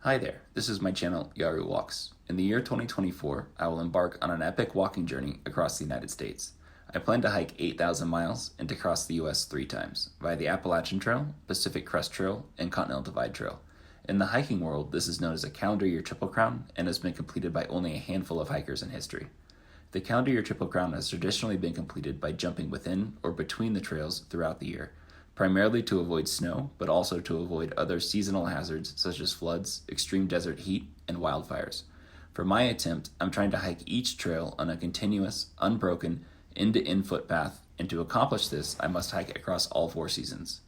Hi there, this is my channel, Jaru Walks. In the year 2024, I will embark on an epic walking journey across the United States. I plan to hike 8,000 miles and to cross the U.S. 3 times, via the Appalachian Trail, Pacific Crest Trail, and Continental Divide Trail. In the hiking world, this is known as a calendar year Triple Crown and has been completed by only a handful of hikers in history. The calendar year Triple Crown has traditionally been completed by jumping within or between the trails throughout the year, primarily to avoid snow, but also to avoid other seasonal hazards such as floods, extreme desert heat, and wildfires. For my attempt, I'm trying to hike each trail on a continuous, unbroken, end-to-end footpath, and to accomplish this, I must hike across all 4 seasons.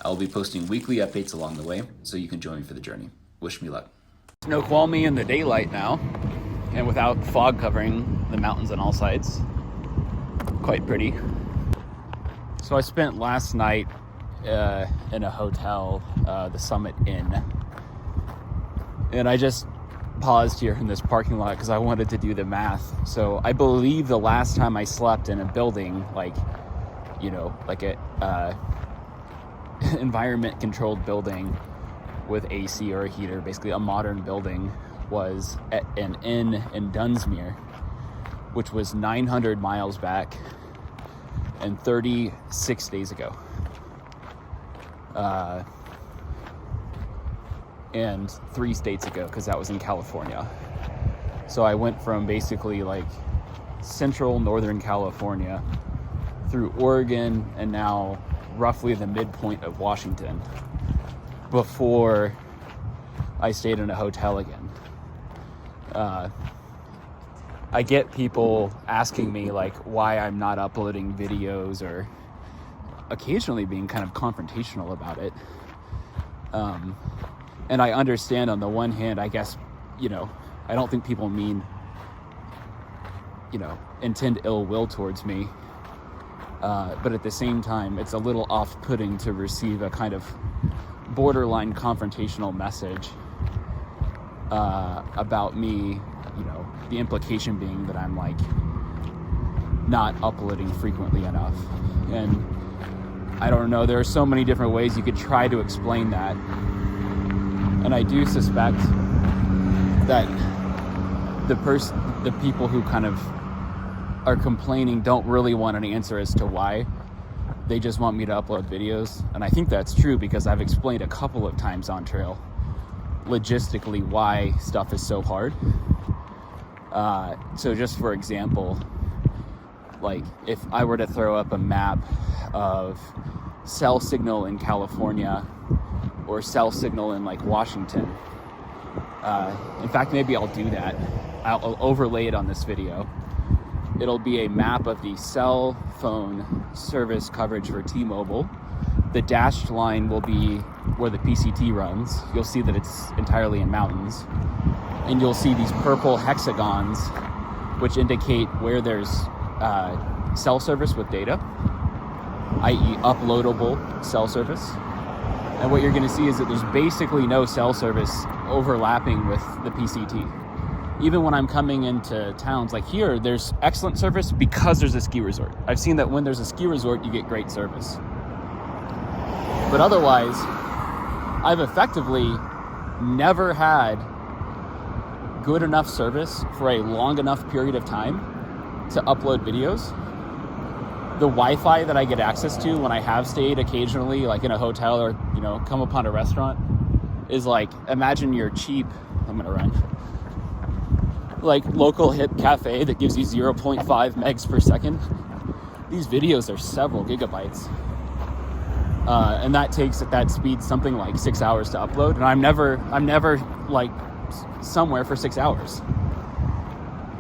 I will be posting weekly updates along the way, so you can join me for the journey. Wish me luck. Snoqualmie in the daylight now, and without fog covering the mountains on all sides. Quite pretty. So I spent last night in a hotel, the Summit Inn, and I just paused here in this parking lot because I wanted to do the math. So I believe the last time I slept in a building, like a environment controlled building with AC or a heater, basically a modern building, was at an inn in Dunsmuir, which was 900 miles back and 36 days ago. And 3 states ago, because that was in California. So I went from basically like central northern California through Oregon and now roughly the midpoint of Washington before I stayed in a hotel again. I get people asking me like why I'm not uploading videos, or occasionally being kind of confrontational about it. And I understand on the one hand, I guess, I don't think people intend ill will towards me. But at the same time, it's a little off-putting to receive a kind of borderline confrontational message about me, the implication being that I'm like not uploading frequently enough. And I don't know, there are so many different ways you could try to explain that. And I do suspect that the people who kind of are complaining don't really want an answer as to why. They just want me to upload videos. And I think that's true because I've explained a couple of times on trail logistically why stuff is so hard. So just for example, like if I were to throw up a map of cell signal in California or cell signal in like Washington, in fact, maybe I'll do that. I'll overlay it on this video. It'll be a map of the cell phone service coverage for T-Mobile. The dashed line will be where the PCT runs. You'll see that it's entirely in mountains. And you'll see these purple hexagons, which indicate where there's cell service with data, i.e. uploadable cell service. And what you're going to see is that there's basically no cell service overlapping with the PCT. Even when I'm coming into towns like here, there's excellent service because there's a ski resort. I've seen that when there's a ski resort, you get great service. But otherwise, I've effectively never had good enough service for a long enough period of time to upload videos. The Wi-Fi that I get access to when I have stayed occasionally, like in a hotel or, come upon a restaurant, is like, imagine your cheap, I'm gonna run, like local hip cafe that gives you 0.5 megs per second. These videos are several gigabytes. And that takes at that speed something like 6 hours to upload. And I'm never like somewhere for 6 hours.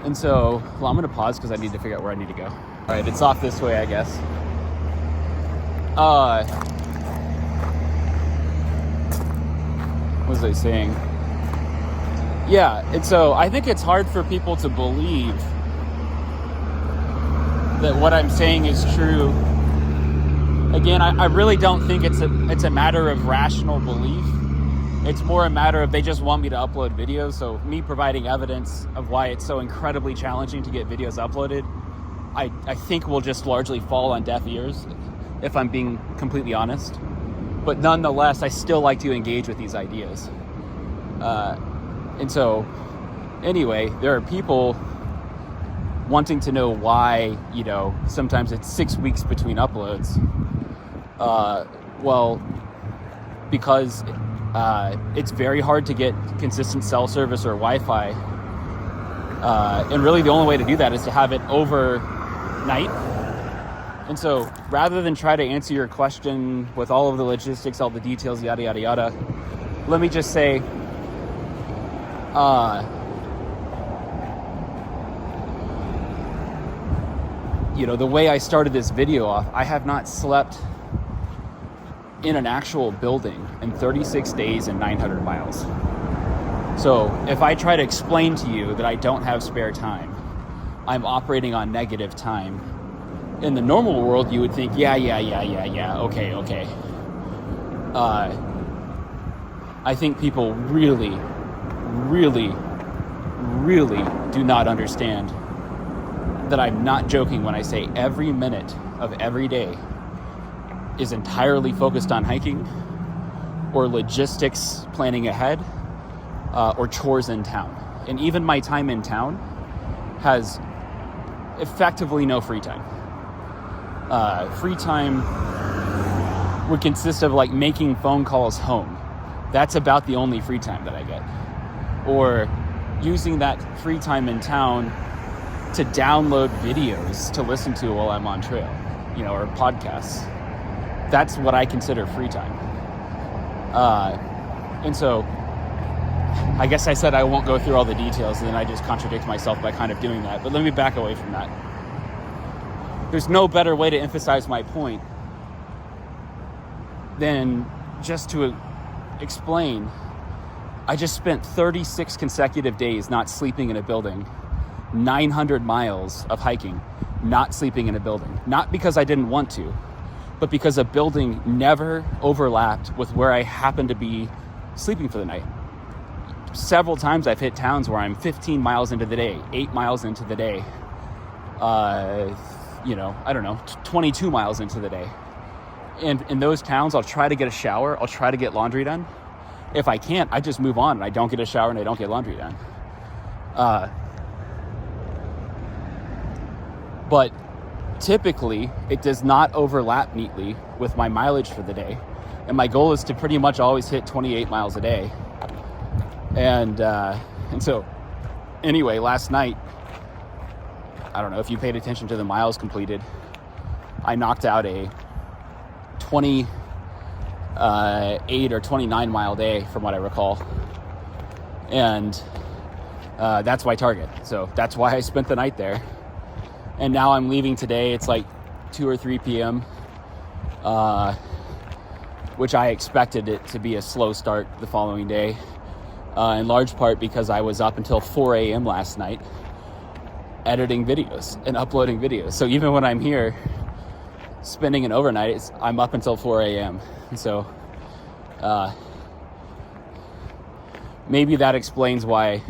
And so, I'm gonna pause because I need to figure out where I need to go. All right, it's off this way, I guess. What was I saying? Yeah, and so I think it's hard for people to believe that what I'm saying is true. Again, I really don't think it's a matter of rational belief. It's more a matter of they just want me to upload videos. So me providing evidence of why it's so incredibly challenging to get videos uploaded, I think will just largely fall on deaf ears, if I'm being completely honest. But nonetheless, I still like to engage with these ideas. And so, anyway, there are people wanting to know why, sometimes it's 6 weeks between uploads. Well, because it's very hard to get consistent cell service or Wi-Fi. And really the only way to do that is to have it overnight. And so rather than try to answer your question with all of the logistics, all the details, yada, yada, yada, let me just say, the way I started this video off, I have not slept in an actual building in 36 days and 900 miles. So if I try to explain to you that I don't have spare time, I'm operating on negative time. In the normal world, you would think, yeah, okay. I think people really, really, really do not understand that I'm not joking when I say every minute of every day is entirely focused on hiking or logistics planning ahead or chores in town. And even my time in town has effectively no free time. Free time would consist of like making phone calls home. That's about the only free time that I get. Or using that free time in town to download videos to listen to while I'm on trail, or podcasts. That's what I consider free time. And so I guess I said I won't go through all the details, and then I just contradict myself by kind of doing that. But let me back away from that. There's no better way to emphasize my point than just to explain. I just spent 36 consecutive days not sleeping in a building, 900 miles of hiking, not sleeping in a building. Not because I didn't want to, but because a building never overlapped with where I happened to be sleeping for the night. Several times I've hit towns where I'm 15 miles into the day, 8 miles into the day, 22 miles into the day. And in those towns, I'll try to get a shower, I'll try to get laundry done. If I can't, I just move on and I don't get a shower and I don't get laundry done. But typically, it does not overlap neatly with my mileage for the day. And my goal is to pretty much always hit 28 miles a day. And so, anyway, last night, I don't know if you paid attention to the miles completed, I knocked out a 28 or 29 mile day from what I recall. And that's my target. So that's why I spent the night there. And now I'm leaving today. It's like 2 or 3 p.m., which I expected it to be a slow start the following day, in large part because I was up until 4 a.m. last night editing videos and uploading videos. So even when I'm here spending an overnight, I'm up until 4 a.m. And so maybe that explains why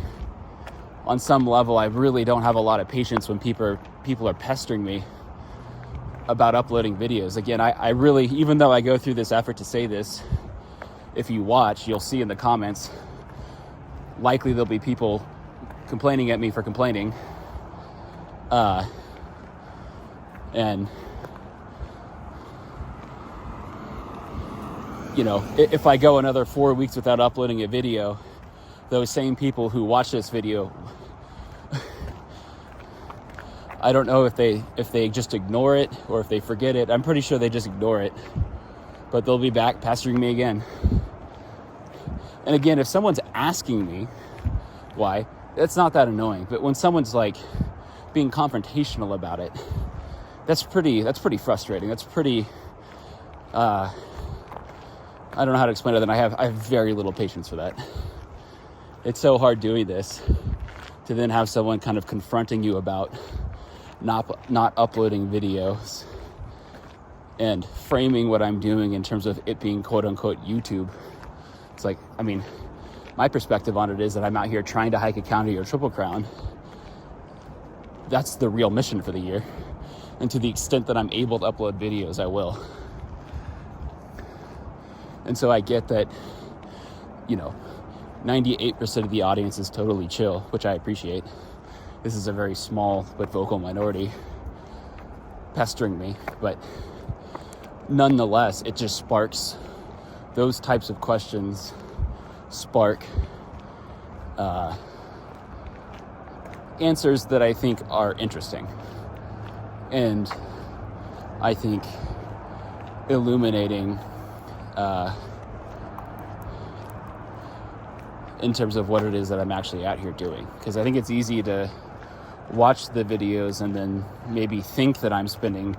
on some level I really don't have a lot of patience when people are pestering me about uploading videos. Again, I really, even though I go through this effort to say this, if you watch, you'll see in the comments, likely there'll be people complaining at me for complaining. And if I go another 4 weeks without uploading a video, those same people who watch this video, I don't know if they just ignore it or if they forget it. I'm pretty sure they just ignore it, but they'll be back pestering me again. And again, if someone's asking me why, that's not that annoying. But when someone's like being confrontational about it, that's pretty frustrating. That's pretty, I don't know how to explain it. I have very little patience for that. It's so hard doing this to then have someone kind of confronting you about not uploading videos and framing what I'm doing in terms of it being quote unquote YouTube. It's like, my perspective on it is that I'm out here trying to hike a county or triple crown. That's the real mission for the year. And to the extent that I'm able to upload videos, I will. And so I get that, 98% of the audience is totally chill, which I appreciate. This is a very small but vocal minority pestering me, but nonetheless, it just sparks those types of questions, spark answers that I think are interesting, and I think illuminating in terms of what it is that I'm actually out here doing. Because I think it's easy to watch the videos and then maybe think that I'm spending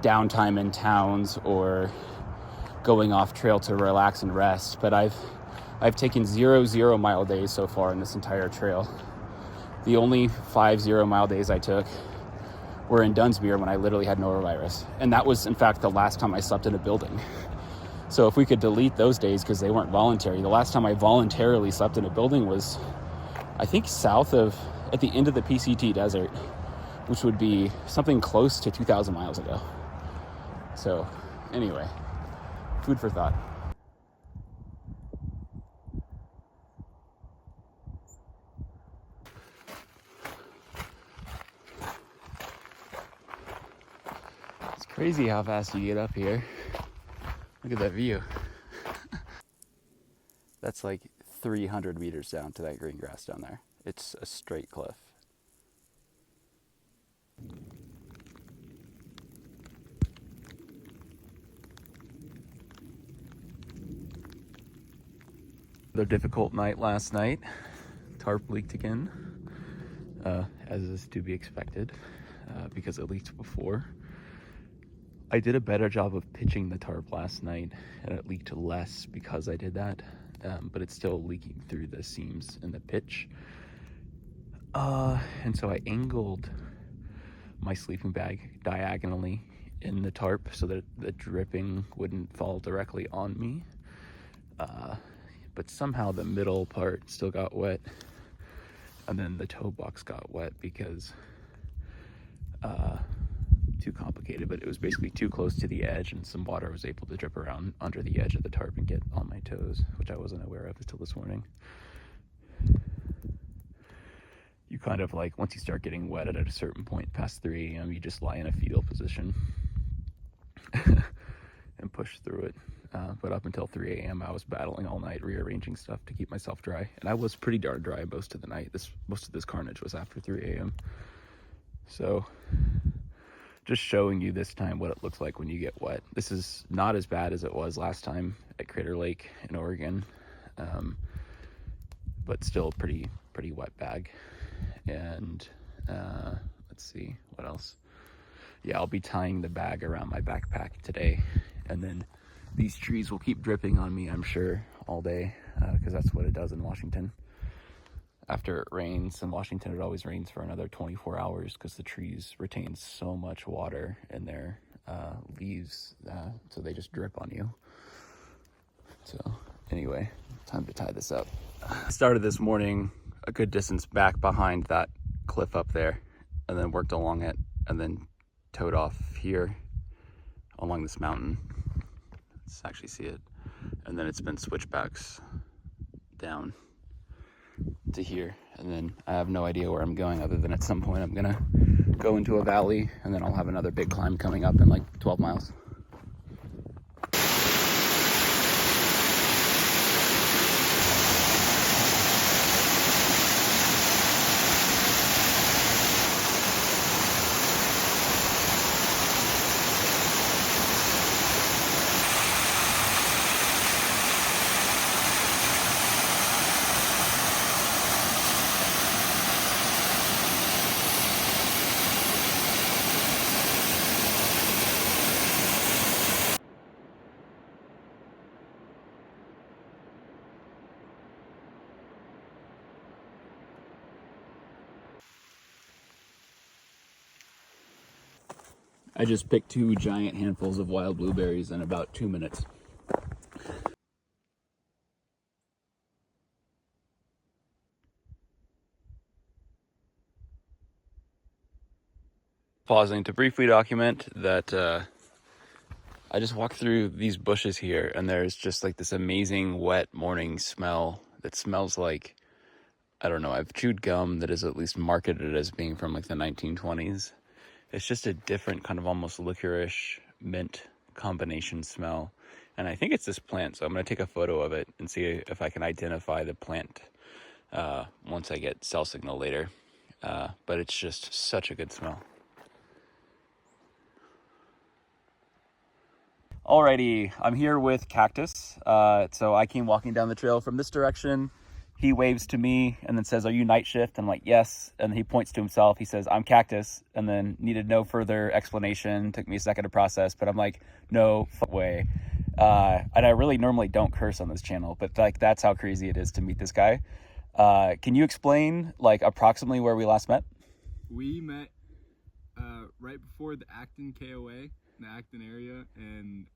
downtime in towns or going off trail to relax and rest, but I've taken 0 mile days so far in this entire trail. The only 5 0-mile days I took were in Dunsmuir when I literally had norovirus, and that was in fact the last time I slept in a building. So if we could delete those days because they weren't voluntary, the last time I voluntarily slept in a building was, I think, at the end of the PCT desert, which would be something close to 2,000 miles ago. So anyway, food for thought. It's crazy how fast you get up here. Look at that view. That's like 300 meters down to that green grass down there. It's a straight cliff. Another difficult night last night. Tarp leaked again, as is to be expected, because it leaked before. I did a better job of pitching the tarp last night, and it leaked less because I did that, but it's still leaking through the seams in the pitch. And so I angled my sleeping bag diagonally in the tarp so that the dripping wouldn't fall directly on me. But somehow the middle part still got wet, and then the toe box got wet because too complicated, but it was basically too close to the edge, and some water was able to drip around under the edge of the tarp and get on my toes, which I wasn't aware of until this morning. You kind of like, once you start getting wet at a certain point past 3 a.m., you just lie in a fetal position and push through it. But up until 3 a.m., I was battling all night, rearranging stuff to keep myself dry. And I was pretty darn dry most of the night. Most of this carnage was after 3 a.m. So just showing you this time what it looks like when you get wet. This is not as bad as it was last time at Crater Lake in Oregon, but still pretty wet bag. And let's see what else. Yeah, I'll be tying the bag around my backpack today, and then these trees will keep dripping on me, I'm sure, all day, because that's what it does in Washington. After it rains in Washington, it always rains for another 24 hours because the trees retain so much water in their leaves, so they just drip on you. So anyway, time to tie this up. I started this morning a good distance back behind that cliff up there, and then worked along it, and then towed off here along this mountain. Let's actually see it. And then it's been switchbacks down to here, and then I have no idea where I'm going, other than at some point I'm gonna go into a valley, and then I'll have another big climb coming up in like 12 miles. I just picked 2 giant handfuls of wild blueberries in about 2 minutes. Pausing to briefly document that I just walked through these bushes here, and there's just like this amazing wet morning smell that smells like, I don't know, I've chewed gum that is at least marketed as being from like the 1920s. It's just a different kind of almost licorice mint combination smell. And I think it's this plant, so I'm going to take a photo of it and see if I can identify the plant once I get cell signal later. But it's just such a good smell. Alrighty, I'm here with Cactus. So I came walking down the trail from this direction. He waves to me and then says, "Are you night shift?" I'm like, "Yes." And he points to himself. He says, "I'm Cactus." And then needed no further explanation. Took me a second to process, but I'm like, no way. And I really normally don't curse on this channel, but like that's how crazy it is to meet this guy. Can you explain like approximately where we last met? We met right before the Acton KOA, the Acton area, and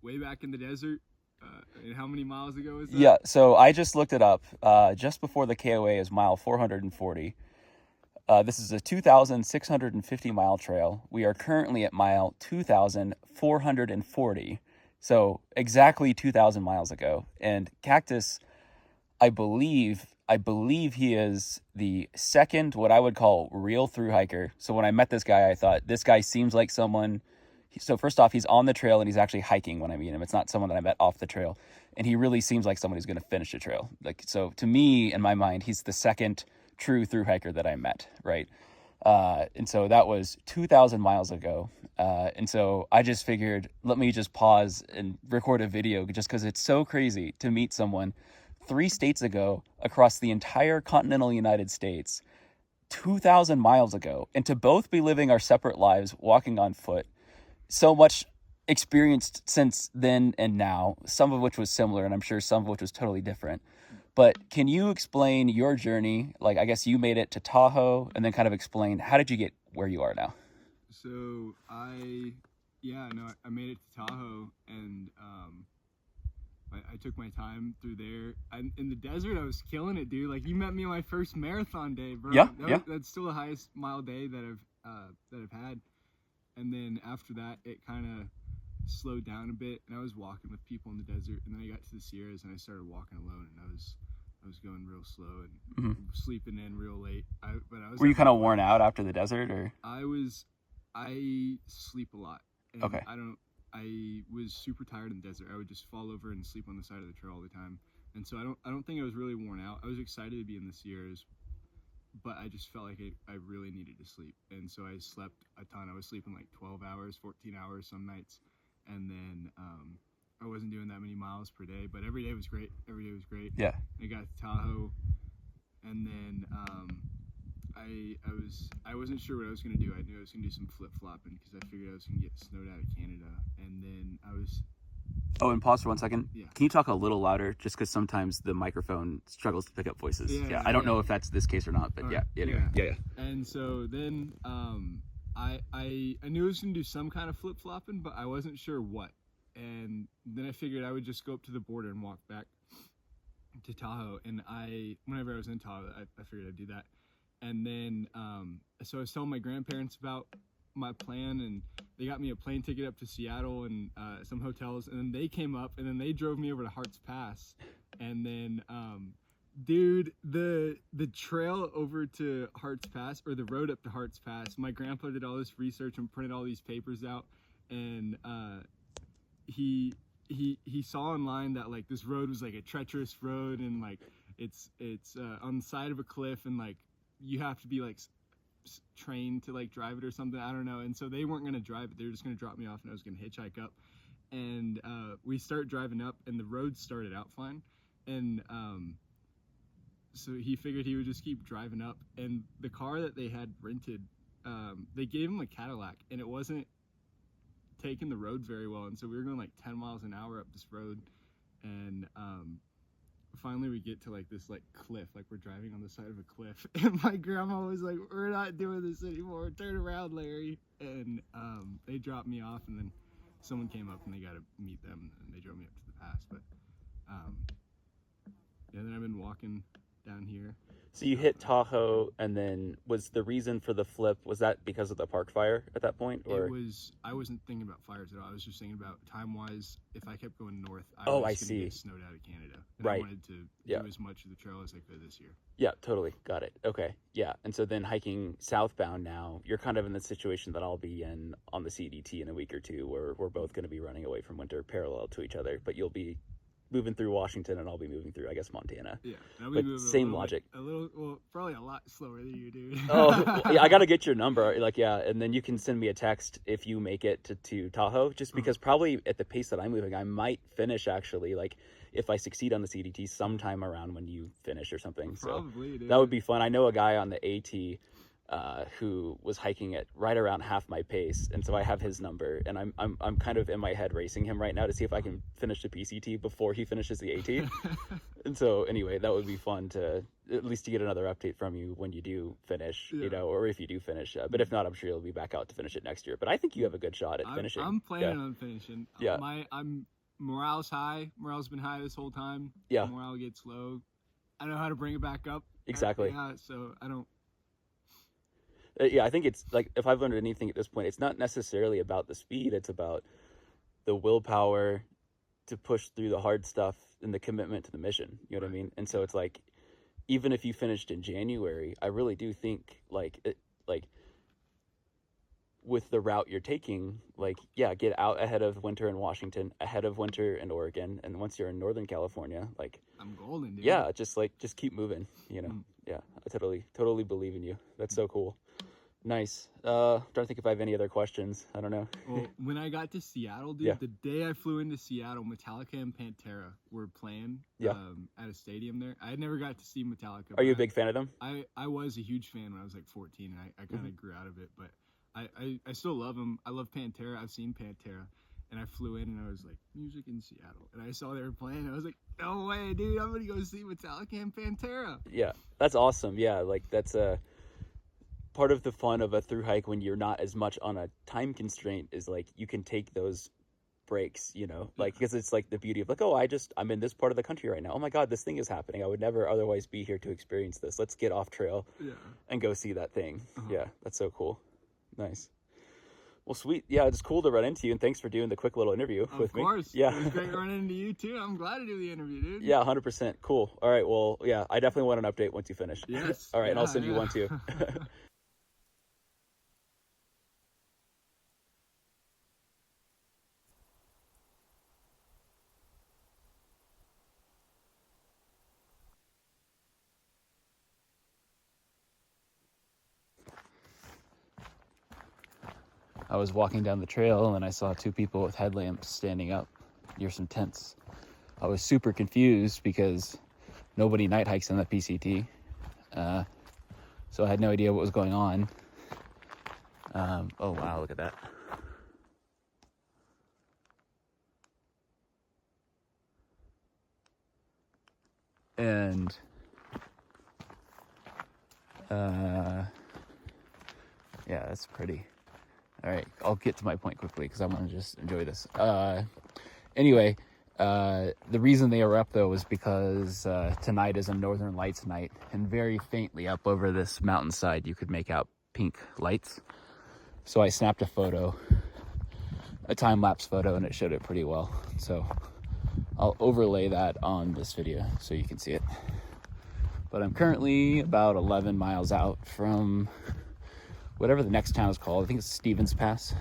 way back in the desert. And how many miles ago was that? Yeah, so I just looked it up. Just before the KOA is mile 440. This is a 2,650 mile trail. We are currently at mile 2,440. So exactly 2,000 miles ago. And Cactus, I believe he is the second, what I would call real thru hiker. So when I met this guy, I thought this guy seems like someone. So first off, he's on the trail and he's actually hiking when I meet him. It's not someone that I met off the trail. And he really seems like someone who's going to finish the trail. Like, so to me, in my mind, he's the second true thru hiker that I met, right? And so that was 2,000 miles ago. And so I just figured, let me just pause and record a video just because it's so crazy to meet someone 3 states ago across the entire continental United States, 2,000 miles ago, and to both be living our separate lives, walking on foot. So much experienced since then and now, some of which was similar, and I'm sure some of which was totally different. But can you explain your journey? Like, I guess you made it to Tahoe, and then kind of explain, how did you get where you are now? So I made it to Tahoe, and I took my time through there. In the desert, I was killing it, dude. Like, you met me on my first marathon day, bro. Yeah. That's still the highest mile day that I've had. And then after that, it kind of slowed down a bit, and I was walking with people in the desert. And then I got to the Sierras, and I started walking alone, and I was going real slow and sleeping in real late. Were you kind of worn out after the desert, or? I sleep a lot. And okay. I was super tired in the desert. I would just fall over and sleep on the side of the trail all the time. And so I don't think I was really worn out. I was excited to be in the Sierras, but I just felt like I really needed to sleep. And so I slept a ton. I was sleeping like 12 hours, 14 hours some nights. And then I wasn't doing that many miles per day, but every day was great. Yeah. I got to Tahoe, and then I wasn't sure what I was going to do. I knew I was going to do some flip-flopping because I figured I was going to get snowed out of Canada. And then I was... Oh, and pause for 1 second. Yeah. Can you talk a little louder, just because sometimes the microphone struggles to pick up voices? Yeah. I don't know if that's this case or not, but right. Yeah. And so then I knew I was going to do some kind of flip-flopping, but I wasn't sure what. And then I figured I would just go up to the border and walk back to Tahoe. And whenever I was in Tahoe, I figured I'd do that. And then, so I was telling my grandparents about my plan, and they got me a plane ticket up to Seattle and some hotels. And then they came up, and then they drove me over to Harts Pass. And then, dude, the trail over to Harts Pass, or the road up to Harts Pass, my grandpa did all this research and printed all these papers out. And he saw online that like this road was like a treacherous road, and like it's on the side of a cliff, and like you have to be like trained to like drive it or something, I don't know. And so they weren't going to drive it, they were just going to drop me off, and I was going to hitchhike up. And we start driving up, and the road started out fine, and so he figured he would just keep driving up. And the car that they had rented, they gave him a Cadillac, and it wasn't taking the road very well, and so we were going like 10 miles an hour up this road. And finally we get to like this like cliff, like we're driving on the side of a cliff, and my grandma was like, "We're not doing this anymore, turn around, Larry." And they dropped me off, and then someone came up and they got to meet them, and they drove me up to the pass. But then I've been walking down here. So you hit Tahoe, and then was the reason for the flip, was that because of the park fire at that point? Or It was, I wasn't thinking about fires at all. I was just thinking about time-wise, if I kept going north, I Oh, was I going see. to get snowed out of Canada. And Right. I wanted to Yeah. do as much of the trail as I could this year. Yeah, totally. Got it. Okay. Yeah. And so then hiking southbound now, you're kind of in the situation that I'll be in on the CDT in a week or two, where we're both going to be running away from winter parallel to each other, but you'll be moving through Washington and I'll be moving through, I guess, Montana. Yeah. I'll But be moving same logic. well, probably a lot slower than you, dude. Oh, yeah, I got to get your number. Like, yeah. And then you can send me a text if you make it to Tahoe, just because probably at the pace that I'm moving, I might finish actually, like, if I succeed on the CDT sometime around when you finish or something. Probably, so dude. that would be fun. I know a guy on the AT who was hiking at right around half my pace, and so I have his number, and I'm kind of in my head racing him right now to see if I can finish the PCT before he finishes the AT. And so anyway, that would be fun to at least to get another update from you when you do finish, Yeah. you know, or if you do finish. But if not, I'm sure you'll be back out to finish it next year. But I think you have a good shot at finishing. I'm planning on finishing. Yeah. I'm morale's high. Morale's been high this whole time. Yeah. Morale gets low. I know how to bring it back up. Exactly. Yeah. So I don't. Yeah, I think it's like, if I've learned anything at this point, it's not necessarily about the speed. It's about the willpower to push through the hard stuff and the commitment to the mission. You know what I mean? And so it's like, even if you finished in January, I really do think like with the route you're taking, like, yeah, get out ahead of winter in Washington, ahead of winter in Oregon. And once you're in Northern California, like, I'm golden, dude. yeah, just keep moving, you know? Yeah, I totally believe in you. That's so cool. Nice. Trying to think if I have any other questions. I don't know. Well, when I got to Seattle, dude, Yeah. the day I flew into Seattle, Metallica and Pantera were playing Yeah. at a stadium there. I never got to see Metallica. Are you a but big fan of them? I was a huge fan when I was like 14, and I kind of grew out of it, but I still love them. I love Pantera. I've seen Pantera, and I flew in and I was like, music in Seattle, and I saw they were playing, and I was like, no way, dude, I'm gonna go see Metallica and Pantera. Yeah, that's awesome. Yeah, like that's part of the fun of a through hike when you're not as much on a time constraint is like you can take those breaks, you know, like, because it's like the beauty of like, oh, I'm in this part of the country right now. Oh my God, this thing is happening. I would never otherwise be here to experience this. Let's get off trail and go see that thing. Yeah, that's so cool. Nice. Well, sweet. Yeah, it's cool to run into you, and thanks for doing the quick little interview with me. Of course. Yeah. It was great running into you too. I'm glad to do the interview, dude. Yeah, 100%. Cool. All right. Well, yeah, I definitely want an update once you finish. Yes. All right, and I'll Yeah, send you yeah. one too. I was walking down the trail and I saw two people with headlamps standing up near some tents. I was super confused because nobody night hikes on the PCT. So I had no idea what was going on. Oh wow, look at that. And yeah, that's pretty. All right, I'll get to my point quickly because I want to just enjoy this. Anyway, the reason they were up though was because tonight is a Northern Lights night, and very faintly up over this mountainside you could make out pink lights. So I snapped a photo, a time-lapse photo, and it showed it pretty well. So I'll overlay that on this video so you can see it. But I'm currently about 11 miles out from whatever the next town is called. I think it's Stevens Pass.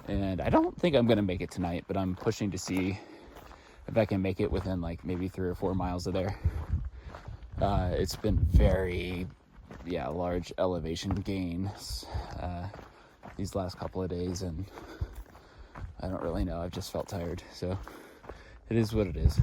And I don't think I'm going to make it tonight, but I'm pushing to see if I can make it within like maybe 3 or 4 miles of there. It's been very, large elevation gains these last couple of days, and I don't really know. I've just felt tired, so it is what it is.